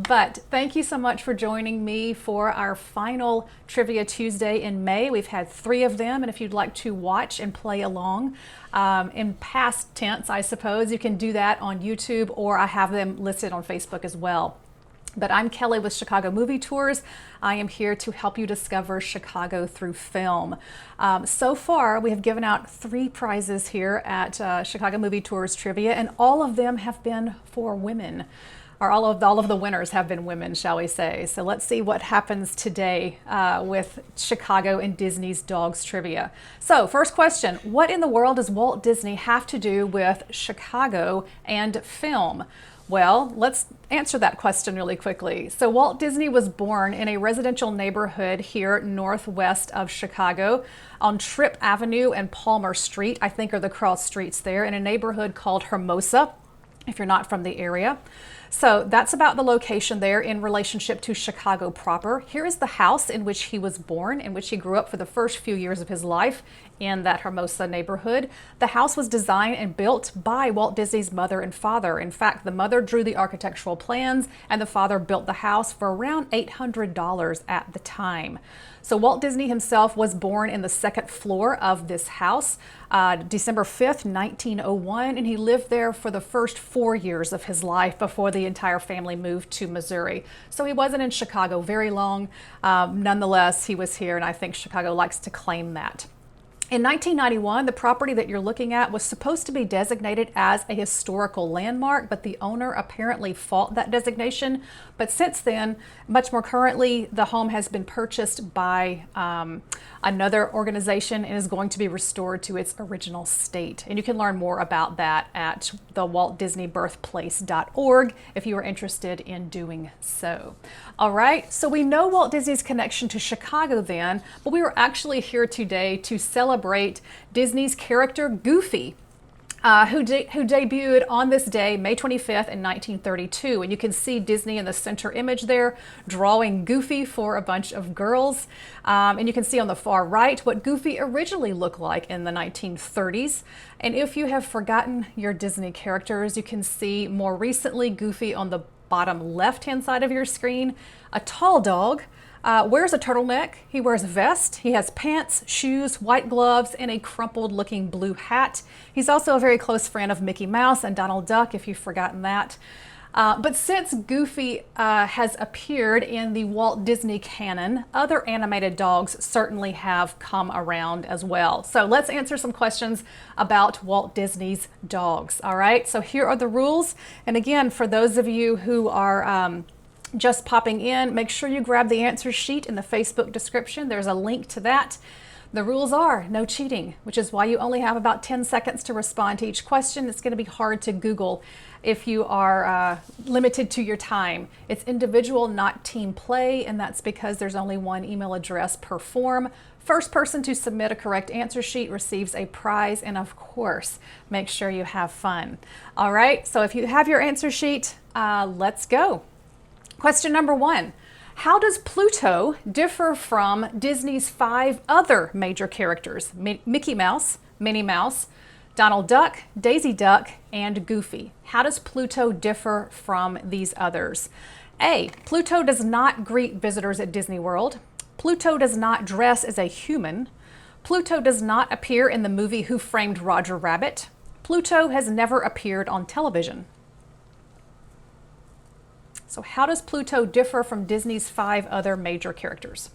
But thank you so much for joining me for our final Trivia Tuesday in May. We've had 3 of them, and if you'd like to watch and play along in past tense, I suppose, you can do that on YouTube, or I have them listed on Facebook as well. But I'm Kelly with Chicago Movie Tours. I am here to help you discover Chicago through film. So far, we have given out 3 prizes here at Chicago Movie Tours Trivia, and all of them have been for women. Or all of the winners have been women, shall we say. So let's see what happens today with Chicago and Disney's Dogs Trivia. So first question, what in the world does Walt Disney have to do with Chicago and film? Well, let's answer that question really quickly. So Walt Disney was born in a residential neighborhood here northwest of Chicago on Tripp Avenue and Palmer Street, I think are the cross streets there, in a neighborhood called Hermosa, if you're not from the area. So that's about the location there in relationship to Chicago proper. Here is the house in which he was born, in which he grew up for the first few years of his life in that Hermosa neighborhood. The house was designed and built by Walt Disney's mother and father. In fact, the mother drew the architectural plans and the father built the house for around $800 at the time. So Walt Disney himself was born in the 2nd floor of this house, December 5th, 1901, and he lived there for the first 4 years of his life before the entire family moved to Missouri. So he wasn't in Chicago very long. Nonetheless, he was here, and I think Chicago likes to claim that. In 1991, the property that you're looking at was supposed to be designated as a historical landmark, but the owner apparently fought that designation. But since then, much more currently, the home has been purchased by another organization and is going to be restored to its original state. And you can learn more about that at the WaltDisneyBirthplace.org if you are interested in doing so. All right, so we know Walt Disney's connection to Chicago then, but we were actually here today to celebrate Disney's character Goofy, who debuted on this day, May 25th in 1932. And you can see Disney in the center image there, drawing Goofy for a bunch of girls. And you can see on the far right what Goofy originally looked like in the 1930s. And if you have forgotten your Disney characters, you can see more recently Goofy on the bottom left-hand side of your screen, a tall dog. Wears a turtleneck, he wears a vest, he has pants, shoes, white gloves, and a crumpled looking blue hat. He's also a very close friend of Mickey Mouse and Donald Duck, if you've forgotten that. But since Goofy has appeared in the Walt Disney canon, other animated dogs certainly have come around as well. So let's answer some questions about Walt Disney's dogs. All right, so here are the rules. And again, for those of you who are just popping in, make sure you grab the answer sheet in the Facebook description. There's a link to that. The rules are no cheating, which is why you only have about 10 seconds to respond to each question. It's going to be hard to Google if you are limited to your time. It's individual, not team play, and that's because there's only one email address per form. First person to submit a correct answer sheet receives a prize, and of course, make sure you have fun. All right, so if you have your answer sheet, let's go. Question number 1. How does Pluto differ from Disney's 5 other major characters? Mickey Mouse, Minnie Mouse, Donald Duck, Daisy Duck, and Goofy. How does Pluto differ from these others? A. Pluto does not greet visitors at Disney World. Pluto does not dress as a human. Pluto does not appear in the movie Who Framed Roger Rabbit. Pluto has never appeared on television. So how does Pluto differ from Disney's 5 other major characters?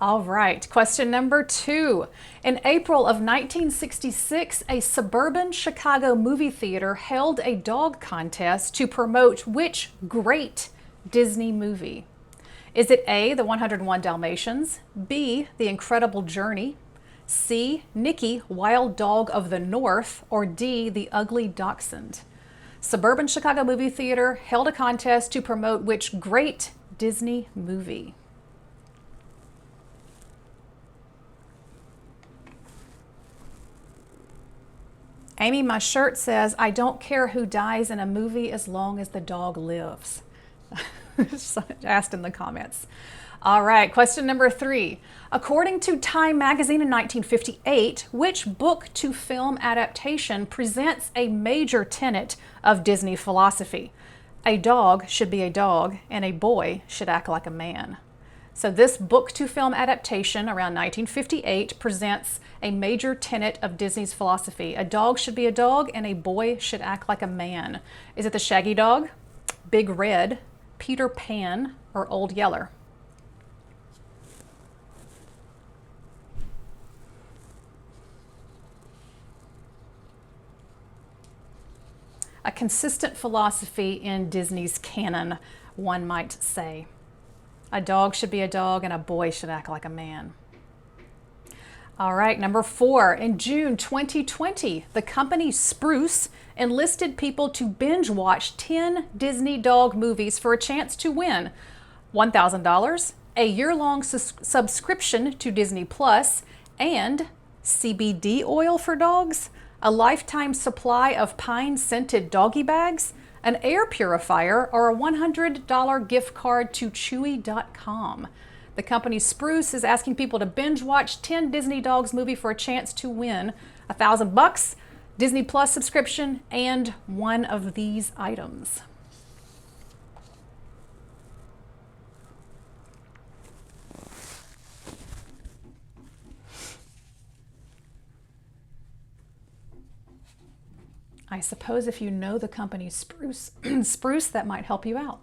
All right, question number 2. In April of 1966, a suburban Chicago movie theater held a dog contest to promote which great Disney movie? Is it A, The 101 Dalmatians, B, The Incredible Journey, C, Nicky, Wild Dog of the North, or D, The Ugly Dachshund? Suburban Chicago movie theater held a contest to promote which great Disney movie? Amy, my shirt says, I don't care who dies in a movie as long as the dog lives. Asked in the comments. All right, question number 3. According to Time magazine in 1958, which book to film adaptation presents a major tenet of Disney philosophy? A dog should be a dog and a boy should act like a man. So this book to film adaptation around 1958 presents a major tenet of Disney's philosophy. A dog should be a dog and a boy should act like a man. Is it The Shaggy Dog, Big Red, Peter Pan, or Old Yeller? A consistent philosophy in Disney's canon, one might say. A dog should be a dog and a boy should act like a man. All right, number 4. In June 2020, the company Spruce enlisted people to binge watch 10 Disney dog movies for a chance to win $1,000, a year-long subscription to Disney Plus, and CBD oil for dogs, a lifetime supply of pine-scented doggy bags, an air purifier, or a $100 gift card to Chewy.com. The company Spruce is asking people to binge watch 10 Disney Dogs movie for a chance to win $1,000, Disney Plus subscription, and one of these items. I suppose if you know the company Spruce, Spruce, that might help you out.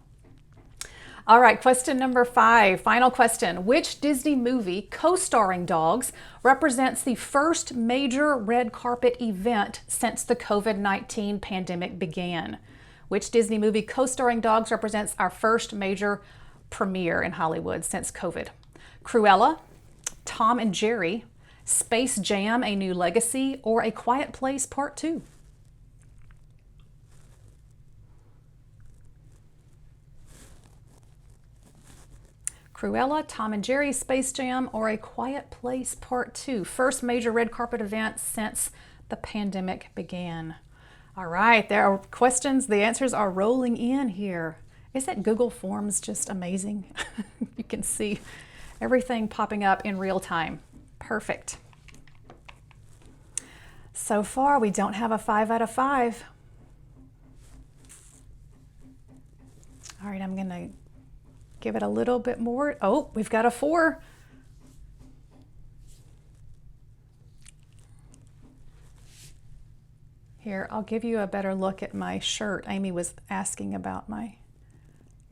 All right, question number 5, final question. Which Disney movie co-starring dogs represents the first major red carpet event since the COVID-19 pandemic began? Which Disney movie co-starring dogs represents our first major premiere in Hollywood since COVID? Cruella, Tom and Jerry, Space Jam: A New Legacy, or A Quiet Place Part 2? Cruella, Tom and Jerry, Space Jam, or A Quiet Place Part 2. First major red carpet event since the pandemic began. All right, there are questions. The answers are rolling in here. Isn't Google Forms just amazing? You can see everything popping up in real time. Perfect. So far, we don't have a 5 out of 5. All right, I'm going to give it a little bit more. Oh, we've got a 4. Here, I'll give you a better look at my shirt. Amy was asking about my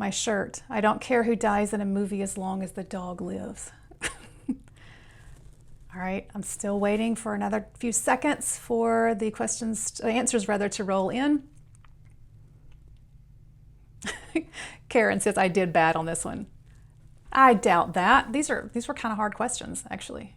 shirt. I don't care who dies in a movie as long as the dog lives. All right, I'm still waiting for another few seconds for the answers to roll in. Karen says, I did bad on this one. I doubt that. These were kind of hard questions, actually.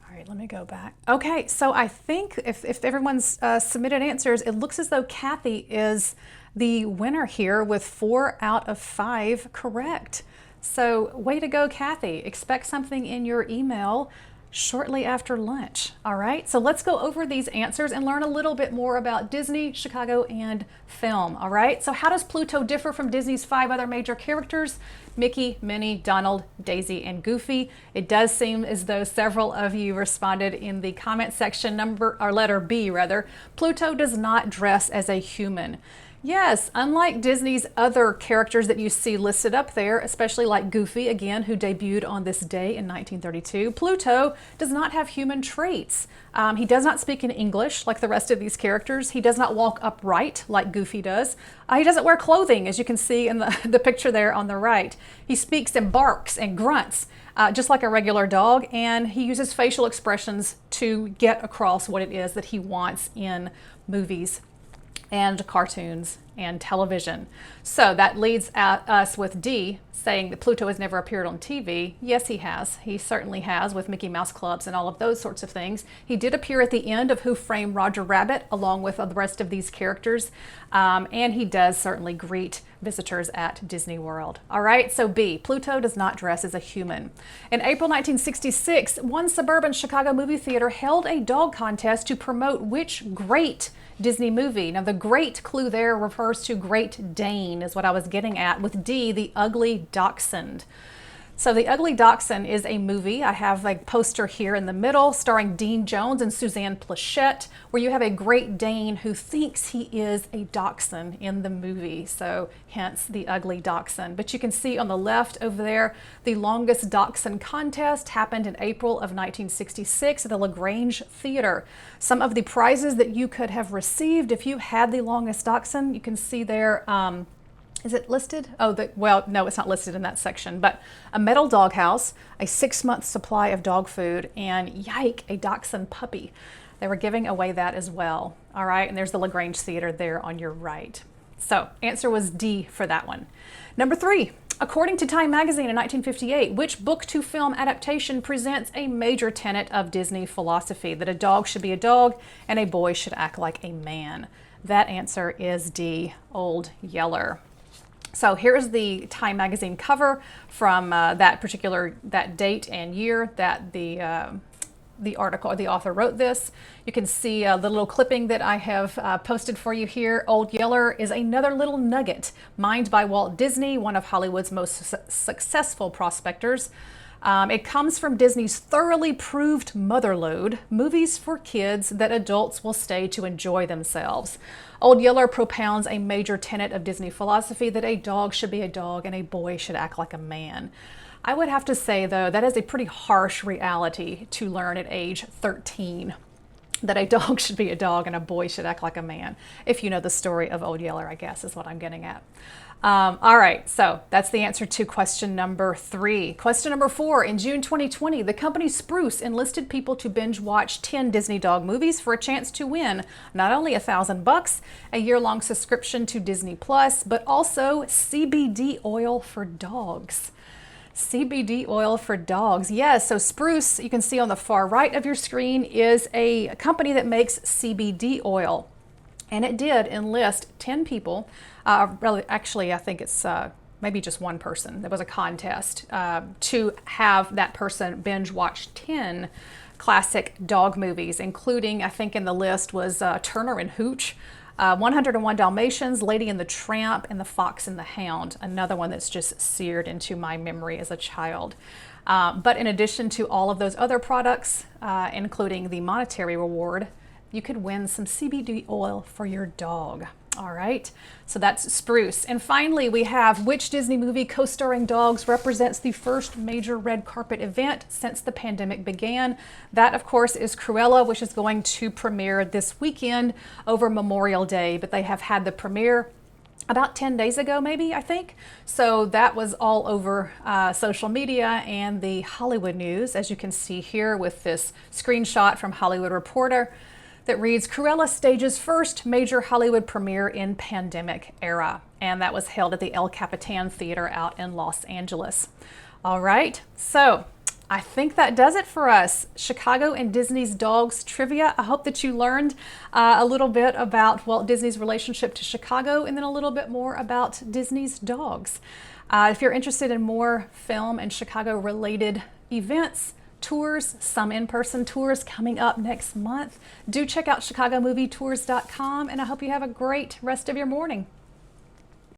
All right, let me go back. Okay, so I think if everyone's submitted answers, it looks as though Kathy is the winner here with 4 out of 5 correct. So way to go, Kathy. Expect something in your email shortly after lunch. All right, so let's go over these answers and learn a little bit more about Disney, Chicago, and film. All right, so how does Pluto differ from Disney's 5 other major characters? Mickey, Minnie, Donald, Daisy, and Goofy. It does seem as though several of you responded in the comment section, letter B rather. Pluto does not dress as a human. Yes, unlike Disney's other characters that you see listed up there, especially like Goofy, again, who debuted on this day in 1932, Pluto does not have human traits. He does not speak in English like the rest of these characters. He does not walk upright like Goofy does. He doesn't wear clothing, as you can see in the picture there on the right. He speaks and barks and grunts, just like a regular dog, and he uses facial expressions to get across what it is that he wants in movies and cartoons and television. So that leads us with D, saying that Pluto has never appeared on TV. Yes, he has. He certainly has, with Mickey Mouse Clubs and all of those sorts of things. He did appear at the end of Who Framed Roger Rabbit, along with the rest of these characters, and he does certainly greet visitors at Disney World. All right, so B, Pluto does not dress as a human. In April 1966, one suburban Chicago movie theater held a dog contest to promote which great Disney movie. Now, the great clue there refers to Great Dane, is what I was getting at, with D, the ugly dachshund. So The Ugly Dachshund is a movie. I have a poster here in the middle starring Dean Jones and Suzanne Pleshette, where you have a Great Dane who thinks he is a dachshund in the movie. So hence The Ugly Dachshund. But you can see on the left over there, the longest dachshund contest happened in April of 1966 at the LaGrange Theater. Some of the prizes that you could have received if you had the longest dachshund, you can see there. Is it listed? Oh, well, no, it's not listed in that section, but a metal doghouse, a 6-month supply of dog food, and yike, a dachshund puppy. They were giving away that as well. All right, and there's the LaGrange Theater there on your right. So answer was D for that one. Number 3, according to Time magazine in 1958, which book to film adaptation presents a major tenet of Disney philosophy, that a dog should be a dog and a boy should act like a man? That answer is D, Old Yeller. So here's the Time magazine cover from that date and year that the article or the author wrote this. You can see the little clipping that I have posted for you here. Old Yeller is another little nugget mined by Walt Disney, one of Hollywood's most successful prospectors. It comes from Disney's thoroughly proved motherlode, movies for kids that adults will stay to enjoy themselves. Old Yeller propounds a major tenet of Disney philosophy, that a dog should be a dog and a boy should act like a man. I would have to say, though, that is a pretty harsh reality to learn at age 13, that a dog should be a dog and a boy should act like a man. If you know the story of Old Yeller, I guess is what I'm getting at. All right, so that's the answer to question number 3. Question number 4, in June 2020, the company Spruce enlisted people to binge watch 10 Disney dog movies for a chance to win not only $1,000, a year-long subscription to Disney Plus, but also CBD oil for dogs. CBD oil for dogs. Yes, so Spruce, you can see on the far right of your screen, is a company that makes CBD oil. And it did enlist 10 people. Actually, I think it's maybe just one person. There was a contest to have that person binge watch 10 classic dog movies, including, I think in the list was Turner and Hooch, 101 Dalmatians, Lady and the Tramp, and The Fox and the Hound, another one that's just seared into my memory as a child. But in addition to all of those other products, including the monetary reward, you could win some CBD oil for your dog. All right, so that's Spruce. And finally, we have which Disney movie co-starring dogs represents the first major red carpet event since the pandemic began. That, of course, is Cruella, which is going to premiere this weekend over Memorial Day, but they have had the premiere about 10 days ago, maybe, I think. So that was all over social media and the Hollywood news, as you can see here with this screenshot from Hollywood Reporter that reads, Cruella stages first major Hollywood premiere in pandemic era. And that was held at the El Capitan Theater out in Los Angeles. All right, so I think that does it for us. Chicago and Disney's dogs trivia. I hope that you learned a little bit about Walt Disney's relationship to Chicago and then a little bit more about Disney's dogs. If you're interested in more film and Chicago related events, tours, some in-person tours coming up next month, do check out chicagomovietours.com, and I hope you have a great rest of your morning.